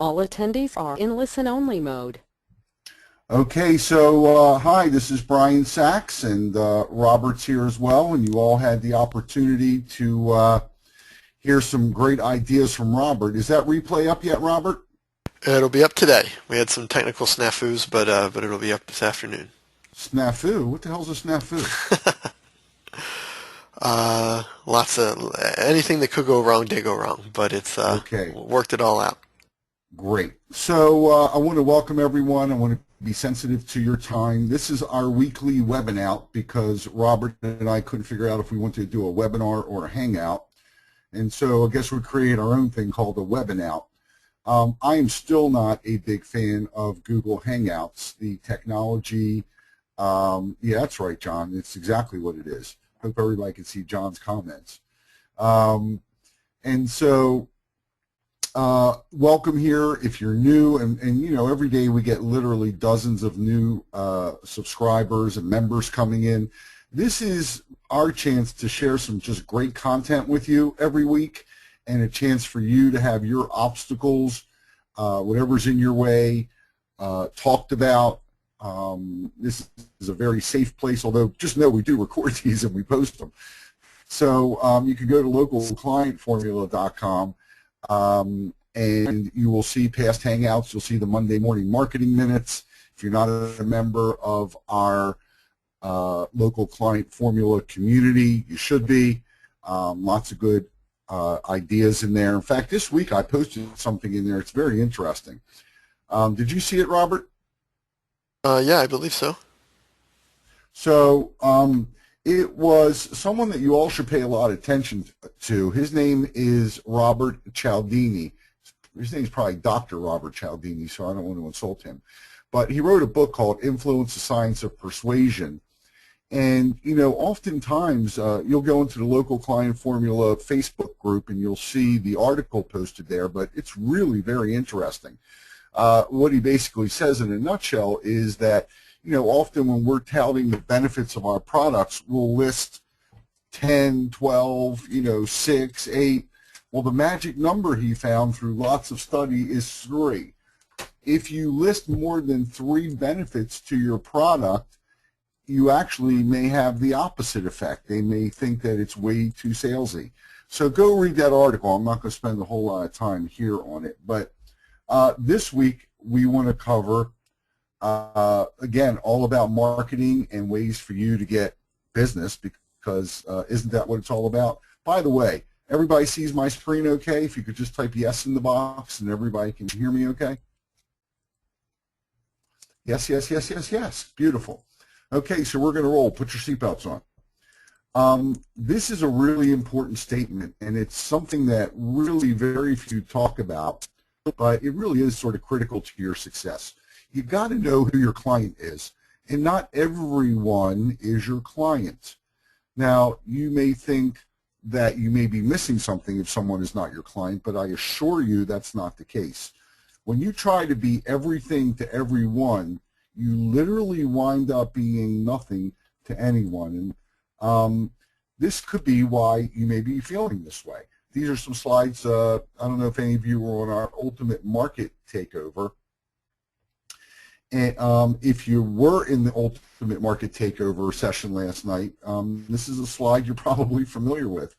All attendees are in listen-only mode. Okay, so hi, this is Brian Sachs, and Robert's here as well, and you all had the opportunity to hear some great ideas from Robert. Is that replay up yet, Robert? It'll be up today. We had some technical snafus, but it'll be up this afternoon. Snafu? What the hell's a snafu? Lots of anything that could go wrong did go wrong, but it's Okay, worked it all out. great. So I want to welcome everyone. I want to be sensitive to your time. This is our weekly webinar because Robert and I couldn't figure out if we wanted to do a webinar or a hangout. And so I guess we create our own thing called a webinar. I am still not a big fan of Google Hangouts. The technology, yeah, that's right, John. It's exactly what it is. Hope everybody can see John's comments. And so welcome here if you're new, and you know, every day we get literally dozens of new subscribers and members coming in. This is our chance to share some just great content with you every week, and a chance for you to have your obstacles, whatever's in your way, talked about. This is a very safe place, although just know we do record these and we post them. So you can go to localclientformula.com and you will see past Hangouts. You'll see the Monday morning marketing minutes. If you're not a member of our local client formula community, you should be. Lots of good ideas in there. In fact, this week I posted something in there. It's very interesting. Did you see it, Robert? Yeah, I believe so. So it was someone that you all should pay a lot of attention to. His name is Robert Cialdini. His name is probably Dr. Robert Cialdini, so I don't want to insult him. But he wrote a book called Influence: The Science of Persuasion. And, you know, oftentimes you'll go into the local client formula Facebook group and you'll see the article posted there, but it's really very interesting. What he basically says in a nutshell is that, you know, often when we're touting the benefits of our products, we'll list 10, 12, you know, 6, 8. Well, the magic number he found through lots of study is 3. If you list more than 3 benefits to your product, you actually may have the opposite effect. They may think that it's way too salesy. So go read that article. I'm not going to spend a whole lot of time here on it. But this week we want to cover, again, all about marketing and ways for you to get business, because isn't that what it's all about? By the way, everybody sees my screen okay? If you could just type yes in the box and everybody can hear me okay? Yes, yes, yes, yes, yes. Beautiful. Okay, so we're going to roll. Put your seatbelts on. This is a really important statement, and it's something that really very few talk about, but it really is sort of critical to your success. You've got to know who your client is, and not everyone is your client. Now, you may think that you may be missing something if someone is not your client, but I assure you that's not the case. When you try to be everything to everyone, you literally wind up being nothing to anyone. And this could be why you may be feeling this way. These are some slides. I don't know if any of you were on our Ultimate Market Takeover. And if you were in the Ultimate Market Takeover session last night, this is a slide you're probably familiar with.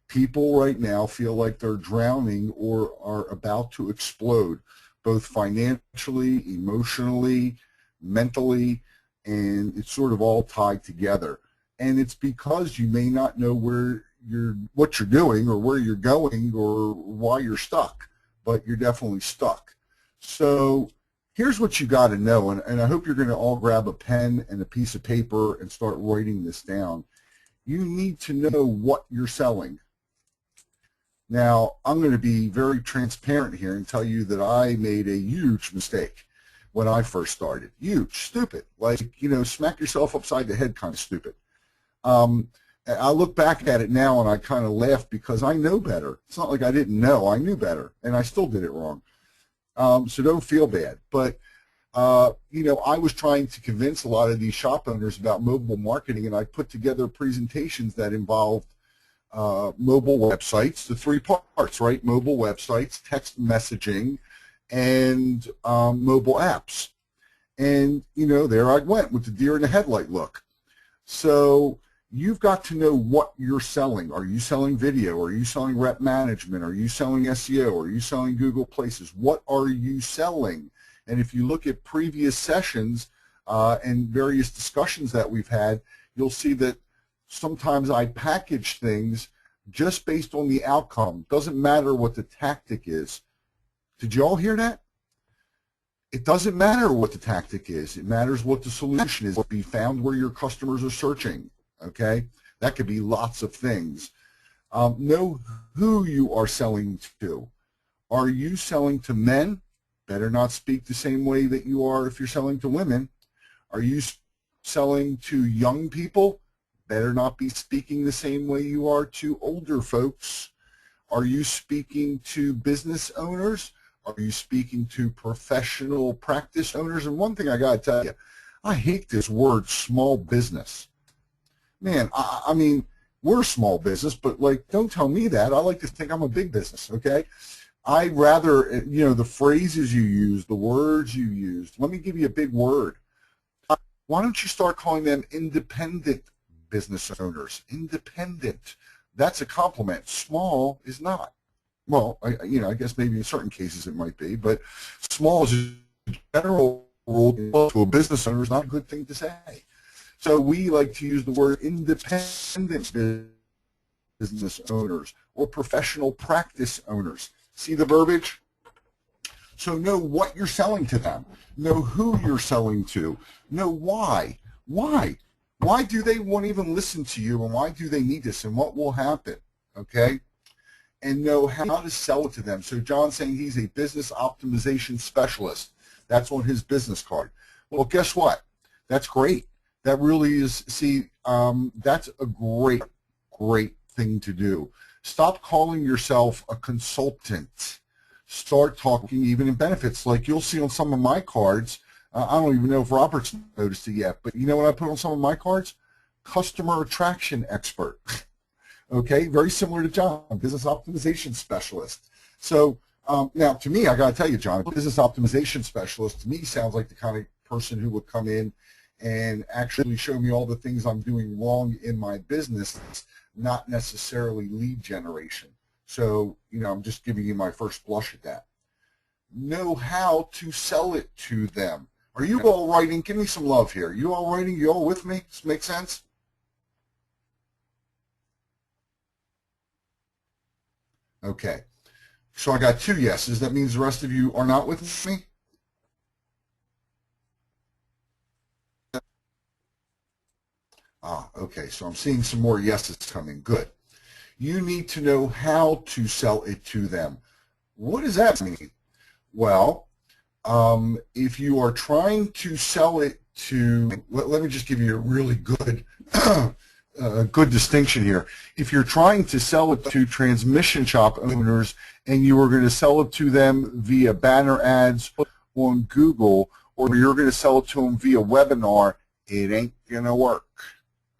People right now feel like they're drowning or are about to explode, both financially, emotionally, mentally, and it's sort of all tied together. And it's because you may not know what you're doing or where you're going or why you're stuck, but you're definitely stuck. So here's what you got to know, and I hope you're going to all grab a pen and a piece of paper and start writing this down. You need to know what you're selling. Now, I'm going to be very transparent here and tell you that I made a huge mistake when I first started. Huge, stupid, like, you know, smack yourself upside the head kind of stupid. I look back at it now and I kind of laugh because I know better. It's not like I didn't know. I knew better, and I still did it wrong. So don't feel bad. But, you know, I was trying to convince a lot of these shop owners about mobile marketing, and I put together presentations that involved mobile websites, the 3 parts, right? Mobile websites, text messaging, and mobile apps. And, you know, there I went with the deer in the headlight look. So you've got to know what you're selling. Are you selling video? Are you selling rep management? Are you selling SEO? Are you selling Google Places? What are you selling? And if you look at previous sessions and various discussions that we've had, you'll see that sometimes I package things just based on the outcome. Doesn't matter what the tactic is. Did you all hear that? It doesn't matter what the tactic is. It matters what the solution is. Be found where your customers are searching. Okay? That could be lots of things. Know who you are selling to. Are you selling to men? Better not speak the same way that you are if you're selling to women. Are you selling to young people? Better not be speaking the same way you are to older folks. Are you speaking to business owners? Are you speaking to professional practice owners? And one thing I got to tell you, I hate this word small business. Man, I mean, we're a small business, but like, don't tell me that. I like to think I'm a big business, okay? I rather, you know, the phrases you use, the words you use. Let me give you a big word. Why don't you start calling them independent business owners? Independent. That's a compliment. Small is not. Well, you know, I guess maybe in certain cases it might be, but small is a general rule to a business owner is not a good thing to say. So we like to use the word independent business owners or professional practice owners. See the verbiage? So know what you're selling to them. Know who you're selling to. Know why. Why? Why do they want to even listen to you, and why do they need this, and what will happen? Okay? And know how to sell it to them. So John's saying he's a business optimization specialist. That's on his business card. Well, guess what? That's great. That really is, see, that's a great, great thing to do. Stop calling yourself a consultant. Start talking even in benefits. Like you'll see on some of my cards, I don't even know if Robert's noticed it yet, but you know what I put on some of my cards? Customer attraction expert. Okay, very similar to John, business optimization specialist. So now to me, I got to tell you, John, a business optimization specialist to me sounds like the kind of person who would come in and actually show me all the things I'm doing wrong in my business, not necessarily lead generation. So, you know, I'm just giving you my first blush at that. Know how to sell it to them. Are you all writing? Give me some love here. You all writing? You all with me? Does this make sense? Okay. So I got 2 yeses. That means the rest of you are not with me? Ah, okay. So I'm seeing some more yeses coming. Good. You need to know how to sell it to them. What does that mean? Well, if you are trying to sell it to, let me just give you a really good good distinction here. If you're trying to sell it to transmission shop owners and you are going to sell it to them via banner ads on Google, or you're going to sell it to them via webinar, it ain't going to work.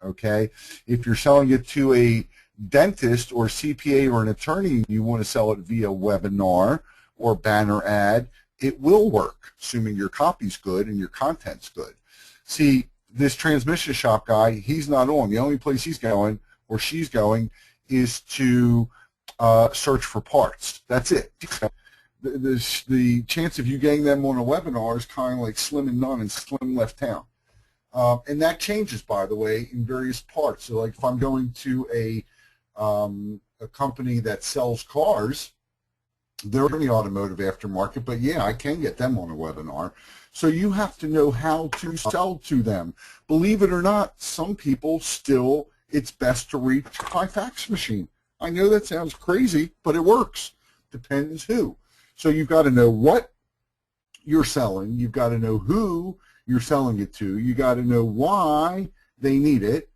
Okay? If you're selling it to a dentist or CPA or an attorney and you want to sell it via webinar or banner ad, it will work, assuming your copy's good and your content's good. See, this transmission shop guy, he's not on. The only place he's going or she's going is to search for parts. That's it. The chance of you getting them on a webinar is kind of like slim and none and slim left town. And that changes, by the way, in various parts. So like if I'm going to a company that sells cars, they're in the automotive aftermarket, but yeah, I can get them on a webinar. So you have to know how to sell to them. Believe it or not, some people still, it's best to reach by fax machine. I know that sounds crazy, but it works. Depends who. So you've got to know what you're selling. You've got to know who you're selling it to. You got to know why they need it.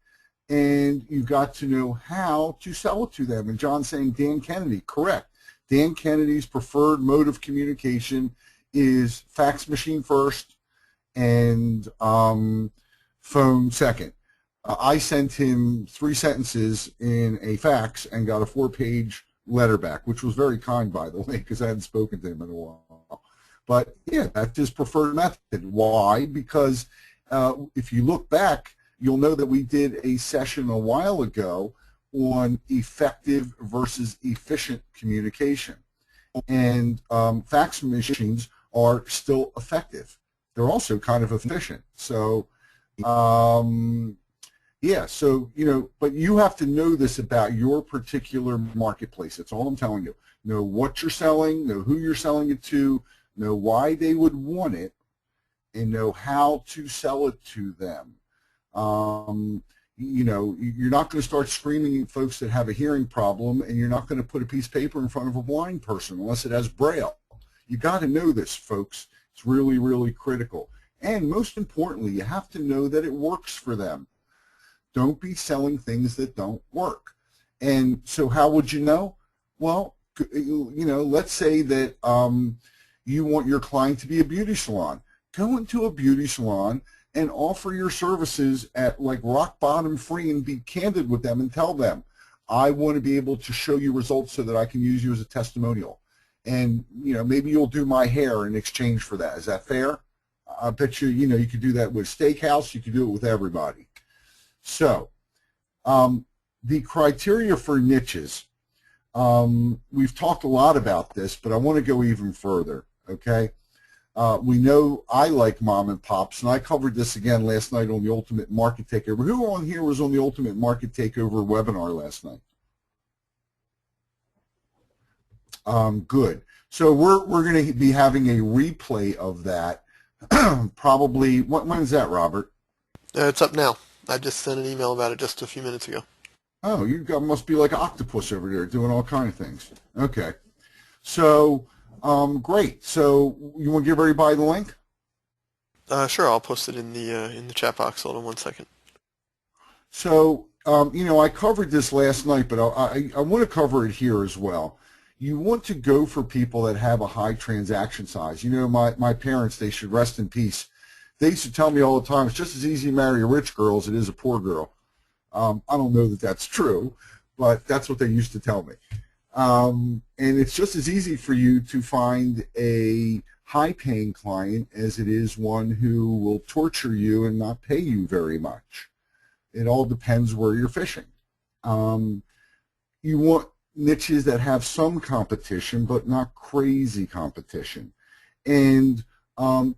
And you've got to know how to sell it to them. And John's saying Dan Kennedy, correct. Dan Kennedy's preferred mode of communication is fax machine first and phone second. I sent him 3 sentences in a fax and got a 4-page letter back, which was very kind, by the way, because I hadn't spoken to him in a while. But yeah, that's his preferred method. Why? Because if you look back, you'll know that we did a session a while ago on effective versus efficient communication. And fax machines are still effective. They're also kind of efficient. So, yeah, so, but you have to know this about your particular marketplace. That's all I'm telling you. Know what you're selling, know who you're selling it to, know why they would want it, and know how to sell it to them. You're not going to start screaming at folks that have a hearing problem, and you're not going to put a piece of paper in front of a blind person unless it has Braille. You got to know this, folks. It's really, really critical. And most importantly, you have to know that it works for them. Don't be selling things that don't work. And so how would you know? Well, let's say that you want your client to be a beauty salon. Go into a beauty salon and offer your services at like rock bottom free, and be candid with them and tell them, I want to be able to show you results so that I can use you as a testimonial. And maybe you'll do my hair in exchange for that. Is that fair? I bet you, you could do that with Steakhouse. You could do it with everybody. So the criteria for niches, we've talked a lot about this, but I want to go even further, okay? We know I like mom and pops, and I covered this again last night on the Ultimate Market Takeover. Who on here was on the Ultimate Market Takeover webinar last night? Good. So we're going to be having a replay of that. Probably, when is that, Robert? It's up now. I just sent an email about it just a few minutes ago. Oh, must be like octopus over there doing all kind of things. Okay. So, great. So you want to give everybody the link? Sure, I'll post it in the chat box. Hold on one second. So, I covered this last night, but I want to cover it here as well. You want to go for people that have a high transaction size. My parents, they should rest in peace. They used to tell me all the time, it's just as easy to marry a rich girl as it is a poor girl. I don't know that that's true, but that's what they used to tell me. And it's just as easy for you to find a high-paying client as it is one who will torture you and not pay you very much. It all depends where you're fishing. You want niches that have some competition, but not crazy competition. And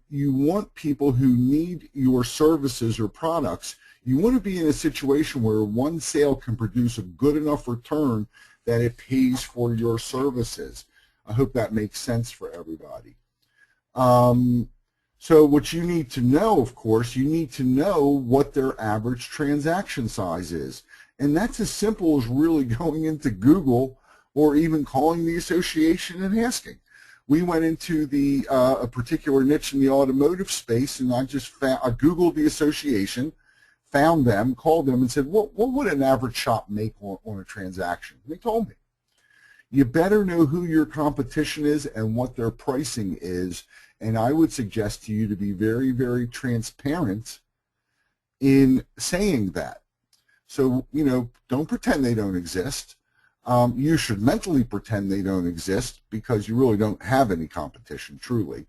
you want people who need your services or products. You want to be in a situation where one sale can produce a good enough return that it pays for your services. I hope that makes sense for everybody. So what you need to know, of course, you need to know what their average transaction size is. And that's as simple as really going into Google or even calling the association and asking. We went into a particular niche in the automotive space, and I Googled the association, found them, called them, and said, what would an average shop make on a transaction? And they told me. You better know who your competition is and what their pricing is, and I would suggest to you to be very, very transparent in saying that. So, don't pretend they don't exist. You should mentally pretend they don't exist because you really don't have any competition, truly.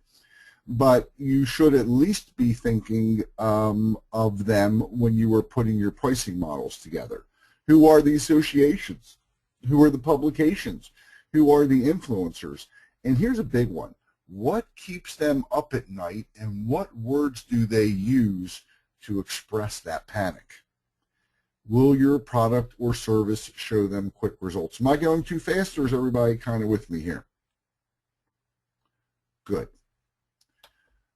But you should at least be thinking of them when you are putting your pricing models together. Who are the associations? Who are the publications? Who are the influencers? And here's a big one. What keeps them up at night, and what words do they use to express that panic? Will your product or service show them quick results? Am I going too fast, or is everybody kind of with me here? Good.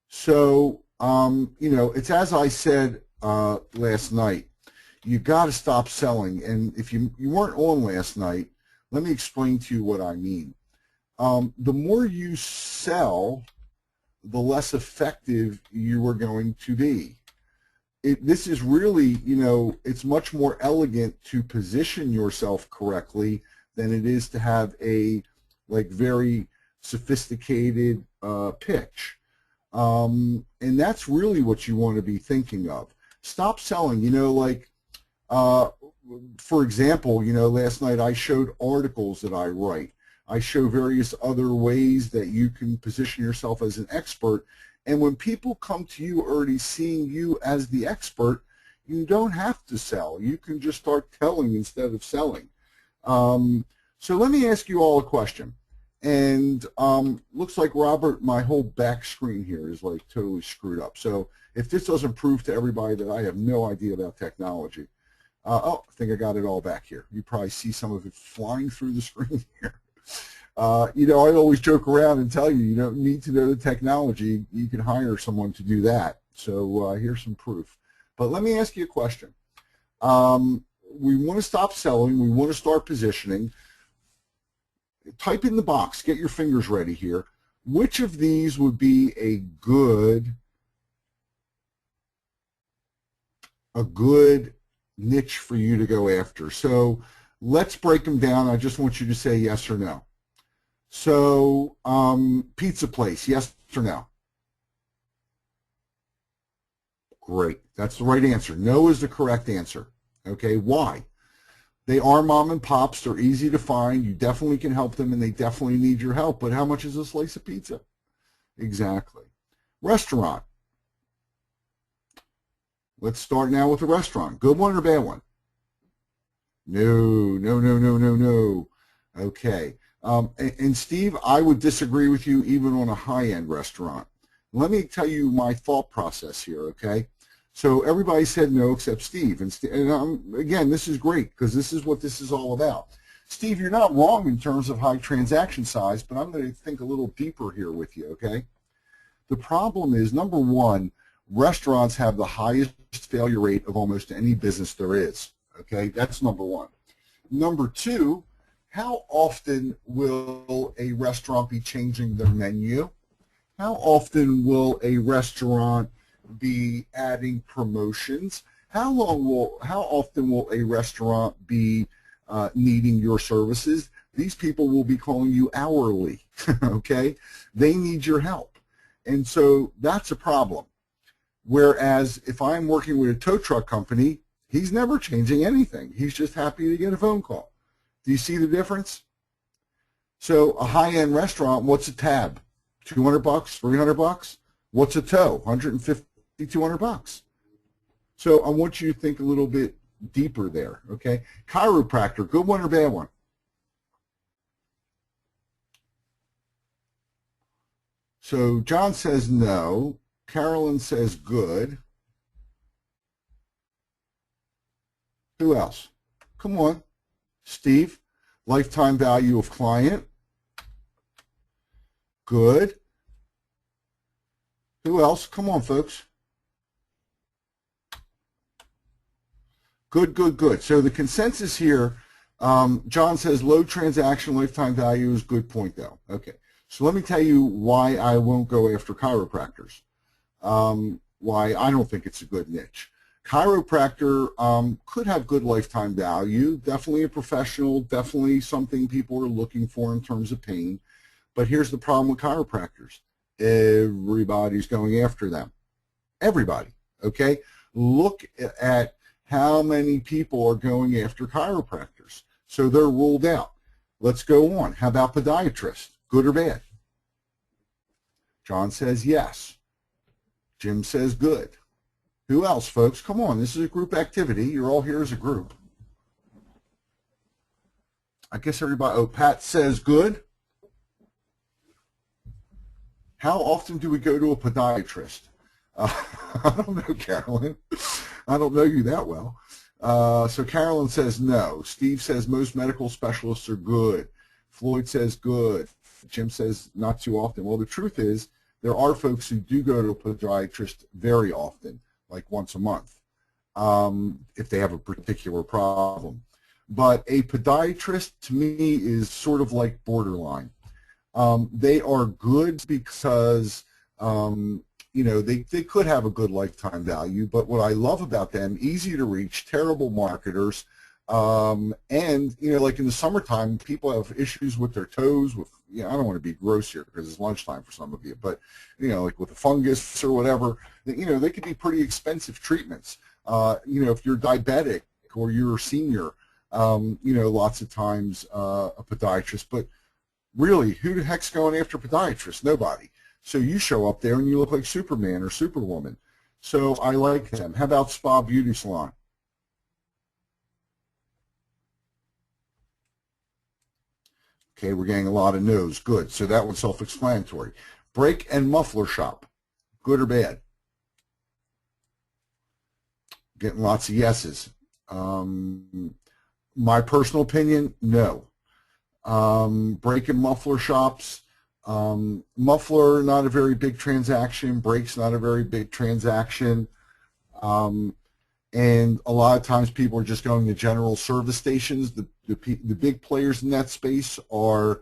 So, it's as I said last night, you got to stop selling. And if you weren't on last night, let me explain to you what I mean. The more you sell, the less effective you are going to be. This is really, it's much more elegant to position yourself correctly than it is to have a very sophisticated pitch. And that's really what you want to be thinking of. Stop selling, for example, last night I showed articles that I write. I show various other ways that you can position yourself as an expert. And when people come to you already seeing you as the expert, you don't have to sell. You can just start telling instead of selling. So let me ask you all a question. And looks like, Robert, my whole back screen here is like totally screwed up. So if this doesn't prove to everybody that I have no idea about technology, oh, I think I got it all back here. You probably see some of it flying through the screen here. You know, I always joke around and tell you, you don't need to know the technology. You can hire someone to do that. So here's some proof. But let me ask you a question. We want to stop selling. We want to start positioning. Type in the box. Get your fingers ready here. Which of these would be a good niche for you to go after? So let's break them down. I just want you to say yes or no. So pizza place, yes or no? Great. That's the right answer. No is the correct answer. Okay, why? They are mom and pops. They're easy to find. You definitely can help them, and they definitely need your help. But how much is a slice of pizza? Exactly. Restaurant. Let's start now with the restaurant. Good one or bad one? No, no, no, no, no, no. Okay. And Steve, I would disagree with you even on a high-end restaurant. Let me tell you my thought process here, okay? So everybody said no except Steve. And again, this is great because this is what this is all about. Steve, you're not wrong in terms of high transaction size, but I'm going to think a little deeper here with you, okay? The problem is, number one, restaurants have the highest failure rate of almost any business there is, okay? That's number one. Number two, how often will a restaurant be changing their menu? How often will a restaurant be adding promotions? How often will a restaurant be needing your services? These people will be calling you hourly, okay? They need your help. And so that's a problem. Whereas if I'm working with a tow truck company, he's never changing anything. He's just happy to get a phone call. Do you see the difference? So a high-end restaurant, what's a tab? 200 bucks, 300 bucks? What's a tow? 150, 200 bucks. So I want you to think a little bit deeper there, okay? Chiropractor, good one or bad one? So John says no. Carolyn says good. Who else? Come on. Steve, lifetime value of client. Good. Who else? Come on, folks. Good, good, good. So the consensus here, John says low transaction lifetime value is good point, though. Okay. So let me tell you why I won't go after chiropractors. Why I don't think it's a good niche. Chiropractor could have good lifetime value, definitely a professional, definitely something people are looking for in terms of pain. But here's the problem with chiropractors. Everybody's going after them. Everybody, okay? Look at how many people are going after chiropractors. So they're ruled out. Let's go on. How about podiatrists? Good or bad? John says yes. Jim says good. Who else, folks? Come on, this is a group activity. You're all here as a group. I guess everybody, oh, Pat says good. How often do we go to a podiatrist? I don't know, Carolyn. I don't know you that well. So Carolyn says no. Steve says most medical specialists are good. Floyd says good. Jim says not too often. Well, the truth is there are folks who do go to a podiatrist very often, like once a month, if they have a particular problem. But a podiatrist, to me, is sort of like borderline. They are good because, you know, they could have a good lifetime value, but what I love about them, easy to reach, terrible marketers, and, you know, like in the summertime, people have issues with their toes, with, you know, I don't want to be gross here because it's lunchtime for some of you, but, you know, like with the fungus or whatever, you know, they could be pretty expensive treatments. You know, if you're diabetic or you're a senior, you know, lots of times a podiatrist, but Really, who the heck's going after podiatrists? Nobody. So you show up there and you look like Superman or Superwoman. So I like them. How about Spa Beauty Salon? Okay, we're getting a lot of no's. Good. So that one's self-explanatory. Brake and muffler shop. Good or bad? Getting lots of yeses. My personal opinion, no. Brake and muffler shops. Muffler, not a very big transaction. Brakes, not a very big transaction. And a lot of times people are just going to general service stations. The big players in that space are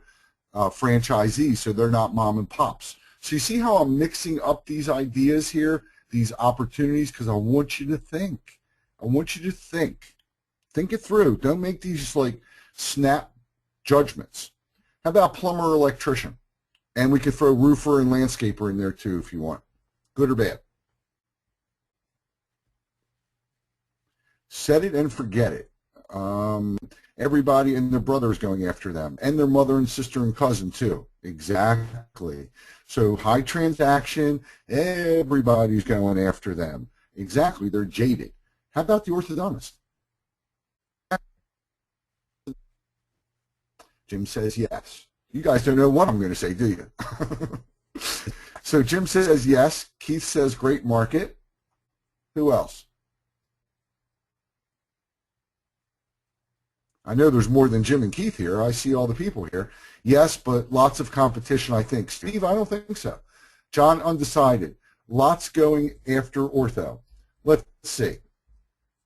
franchisees, so they're not mom and pops. So you see how I'm mixing up these ideas here, these opportunities, because I want you to think. I want you to think. Think it through. Don't make these just like snap judgments. How about plumber or electrician? And we could throw roofer and landscaper in there too if you want. Good or bad? Set it and forget it. Everybody and their brother is going after them, and their mother and sister and cousin too. Exactly. So high transaction, everybody's going after them. Exactly. They're jaded. How about the orthodontist? Jim says yes. You guys don't know what I'm going to say, do you? So Jim says yes. Keith says great market. Who else? I know there's more than Jim and Keith here. I see all the people here. Yes, but lots of competition, I think. Steve, I don't think so. John, undecided. Lots going after ortho. Let's see.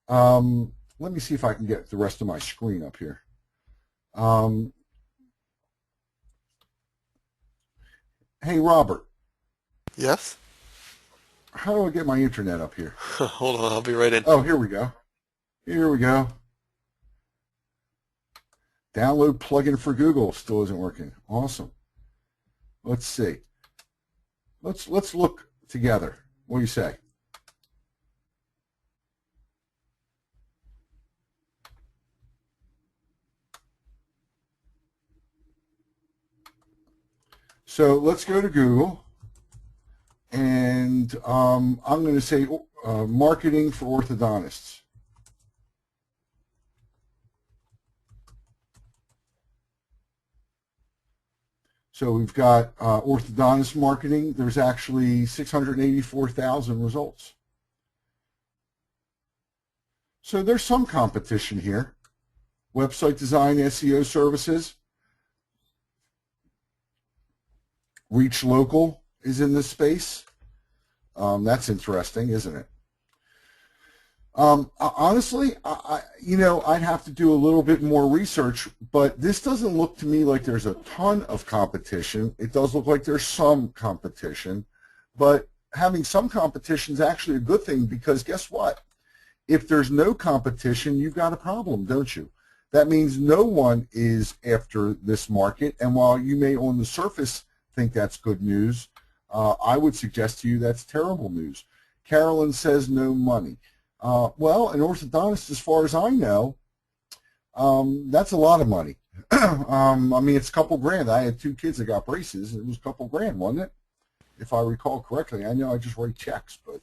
Let me see if I can get the rest of my screen up here. Hey, Robert. Yes? How do I get my internet up here? Hold on, I'll be right in. Oh, here we go. Here we go. Download plugin for Google still isn't working. Awesome. Let's see. Let's look together. What do you say? So let's go to Google, and I'm going to say marketing for orthodontists. So we've got orthodontist marketing. There's actually 684,000 results. So there's some competition here. Website design, SEO services. Reach Local is in this space. That's interesting, isn't it? Honestly, I'd have to do a little bit more research, but this doesn't look to me like there's a ton of competition. It does look like there's some competition, but having some competition is actually a good thing, because guess what? If there's no competition, you've got a problem, don't you? That means no one is after this market, and while you may on the surface think that's good news, I would suggest to you that's terrible news. Carolyn says no money. Well, an orthodontist, as far as I know, that's a lot of money. I mean, it's a couple grand. I had 2 kids that got braces. It was a couple grand, wasn't it? If I recall correctly. I know I just write checks, but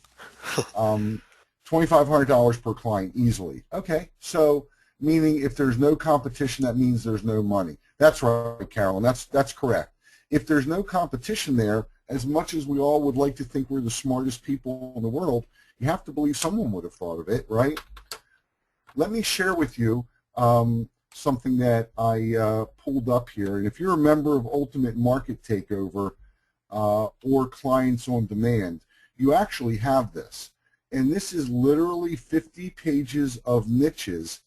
$2,500 per client easily. Okay, so meaning if there's no competition, that means there's no money. That's right, Carolyn. That's correct. If there's no competition there, as much as we all would like to think we're the smartest people in the world, you have to believe someone would have thought of it, right? Let me share with you something that I pulled up here. And if you're a member of Ultimate Market Takeover or Clients on Demand, you actually have this. And this is literally 50 pages of niches.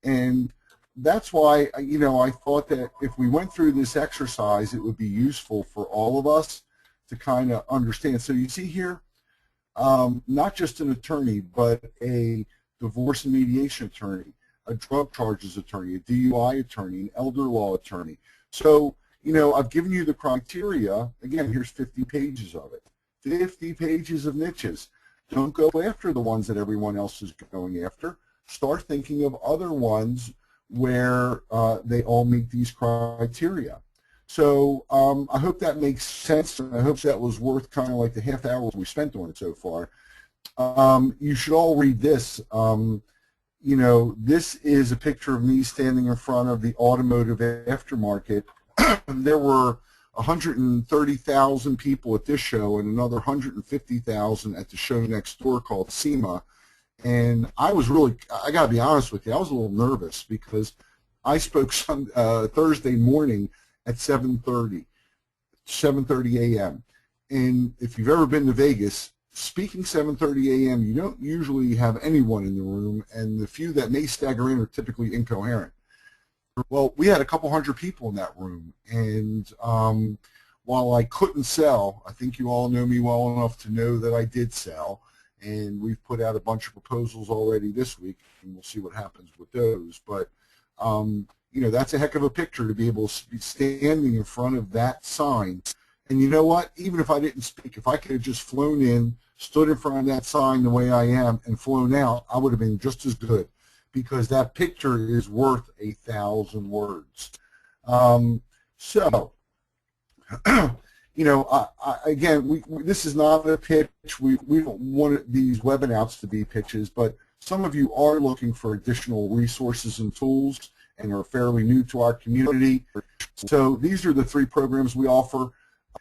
And that's why, I thought that if we went through this exercise, it would be useful for all of us to kind of understand. So you see here, not just an attorney, but a divorce and mediation attorney, a drug charges attorney, a DUI attorney, an elder law attorney. So, I've given you the criteria. Again, here's 50 pages of it. 50 pages of niches. Don't go after the ones that everyone else is going after. Start thinking of other ones where they all meet these criteria. So I hope that makes sense, and I hope that was worth kind of like the half hour we spent on it so far. You should all read this. You know, this is a picture of me standing in front of the automotive aftermarket. There were 130,000 people at this show and another 150,000 at the show next door called SEMA. And I was really, I got to be honest with you, I was a little nervous because I spoke Thursday morning at 7:30 a.m. And if you've ever been to Vegas, speaking 7:30 a.m., you don't usually have anyone in the room, and the few that may stagger in are typically incoherent. Well, we had a couple hundred people in that room, and while I couldn't sell, I think you all know me well enough to know that I did sell, and we've put out a bunch of proposals already this week, and we'll see what happens with those. But you know, that's a heck of a picture to be able to be standing in front of that sign. And you know what? Even if I didn't speak, if I could have just flown in, stood in front of that sign the way I am, and flown out, I would have been just as good, because that picture is worth 1,000 words. So, you know, again, this is not a pitch. We don't want these webinars to be pitches, but some of you are looking for additional resources and tools and are fairly new to our community. So these are the 3 programs we offer: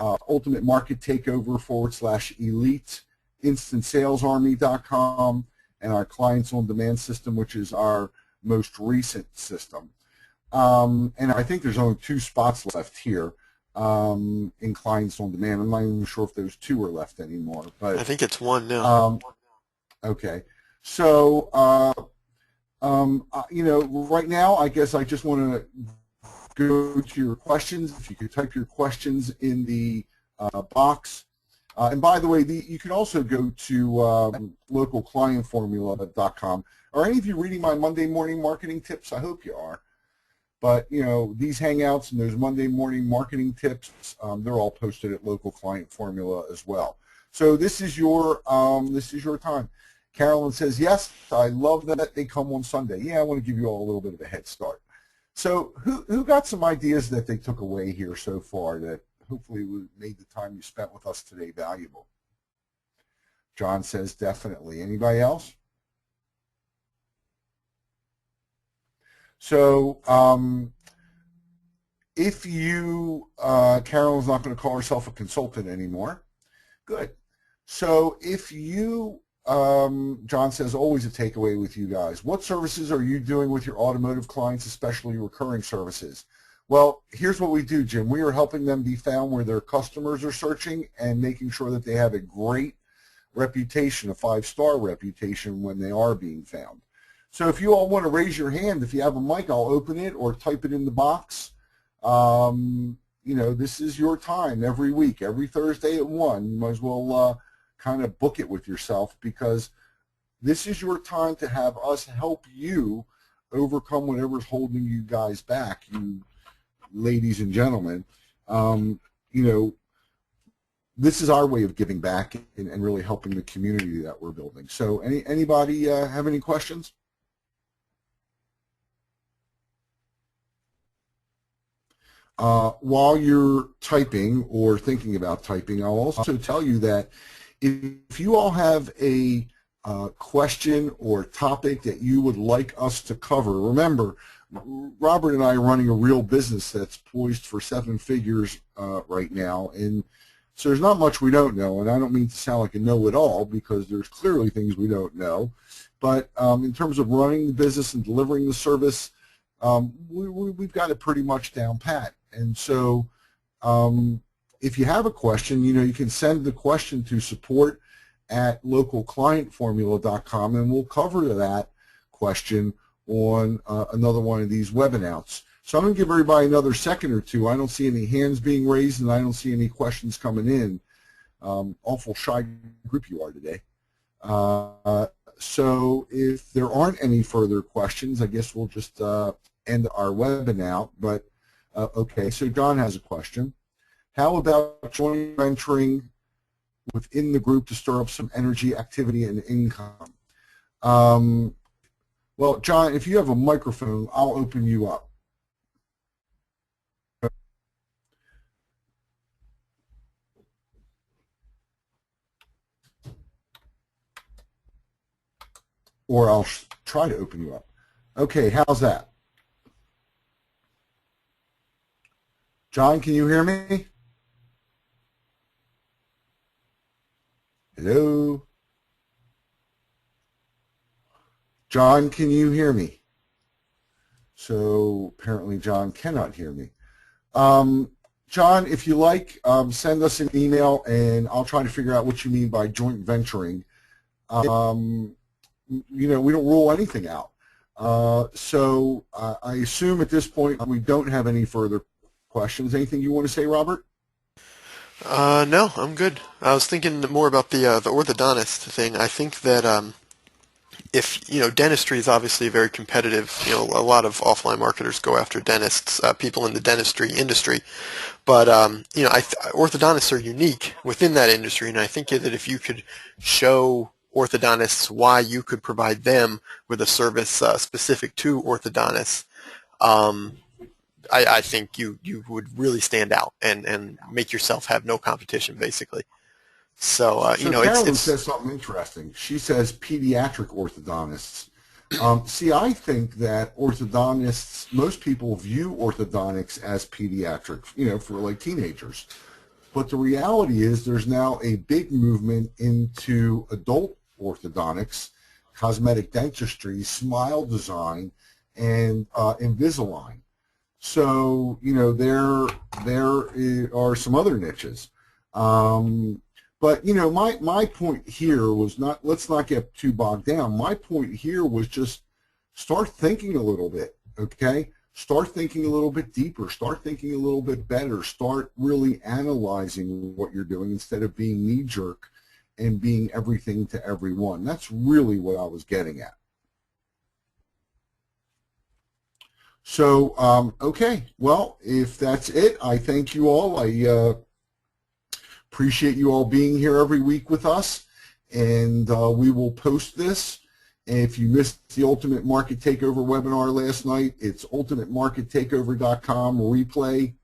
Ultimate Market Takeover /Elite, InstantSalesArmy.com, and our Clients on Demand system, which is our most recent system. And I think there's only 2 spots left here in Clients on Demand. I'm not even sure if those 2 are left anymore. But I think it's 1 now. Okay. So, you know, right now, I guess I just want to go to your questions. If you could type your questions in the box. And by the way, you can also go to localclientformula.com. Are any of you reading my Monday morning marketing tips? I hope you are. But, you know, these Hangouts and those Monday morning marketing tips, they're all posted at Local Client Formula as well. So this is your time. Carolyn says, yes, I love that they come on Sunday. Yeah, I want to give you all a little bit of a head start. So who got some ideas that they took away here so far that hopefully made the time you spent with us today valuable? John says, definitely. Anybody else? So if you, Carolyn's not going to call herself a consultant anymore. Good. So if you, John says, always a takeaway with you guys. What services are you doing with your automotive clients, especially recurring services? Well, here's what we do, Jim. We are helping them be found where their customers are searching and making sure that they have a great reputation, a 5-star reputation when they are being found. So if you all want to raise your hand, if you have a mic, I'll open it or type it in the box. You know, this is your time every week, every Thursday at 1. You might as well kind of book it with yourself, because this is your time to have us help you overcome whatever's holding you guys back, you ladies and gentlemen. You know, this is our way of giving back and really helping the community that we're building. So anybody have any questions? While you're typing or thinking about typing, I'll also tell you that if you all have a question or topic that you would like us to cover, remember, Robert and I are running a real business that's poised for 7 figures right now, and so there's not much we don't know, and I don't mean to sound like a know-it-all, because there's clearly things we don't know, but in terms of running the business and delivering the service, we've got it pretty much down pat. And so if you have a question, you know, you can send the question to support@localclientformula.com, and we'll cover that question on another one of these webinars. So I'm going to give everybody another second or 2. I don't see any hands being raised, and I don't see any questions coming in. Awful shy group you are today. So if there aren't any further questions, I guess we'll just end our webinar. But okay, so John has a question. How about joint venturing within the group to stir up some energy, activity, and income? Well, John, if you have a microphone, I'll open you up. or I'll try to open you up. Okay, how's that? John, can you hear me? Hello? John, can you hear me? So apparently John cannot hear me. John, if you like, send us an email and I'll try to figure out what you mean by joint venturing. You know, we don't rule anything out. So I assume at this point we don't have any further questions. Anything you want to say, Robert? No, I'm good. I was thinking more about the orthodontist thing. I think that if dentistry is obviously very competitive. A lot of offline marketers go after dentists, people in the dentistry industry. But orthodontists are unique within that industry, and I think that if you could show orthodontists why you could provide them with a service specific to orthodontists, I think you would really stand out and make yourself have no competition, basically. So, So Carolyn says something interesting. She says pediatric orthodontists. See, I think that orthodontists, most people view orthodontics as pediatric, for like teenagers. But the reality is there's now a big movement into adult orthodontics, cosmetic dentistry, smile design, and Invisalign. So, there are some other niches. But, my point here was not, let's not get too bogged down. My point here was just start thinking a little bit, okay? Start thinking a little bit deeper. Start thinking a little bit better. Start really analyzing what you're doing instead of being knee-jerk and being everything to everyone. That's really what I was getting at. So, okay, well, if that's it, I thank you all. I appreciate you all being here every week with us, and we will post this. And if you missed the Ultimate Market Takeover webinar last night, it's ultimatemarkettakeover.com replay.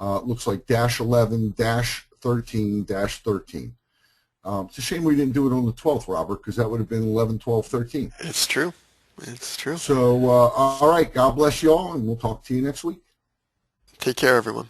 Looks like -11-13-13. It's a shame we didn't do it on the 12th, Robert, because that would have been 11-12-13. It's true. It's true. So, all right, God bless you all, and we'll talk to you next week. Take care, everyone.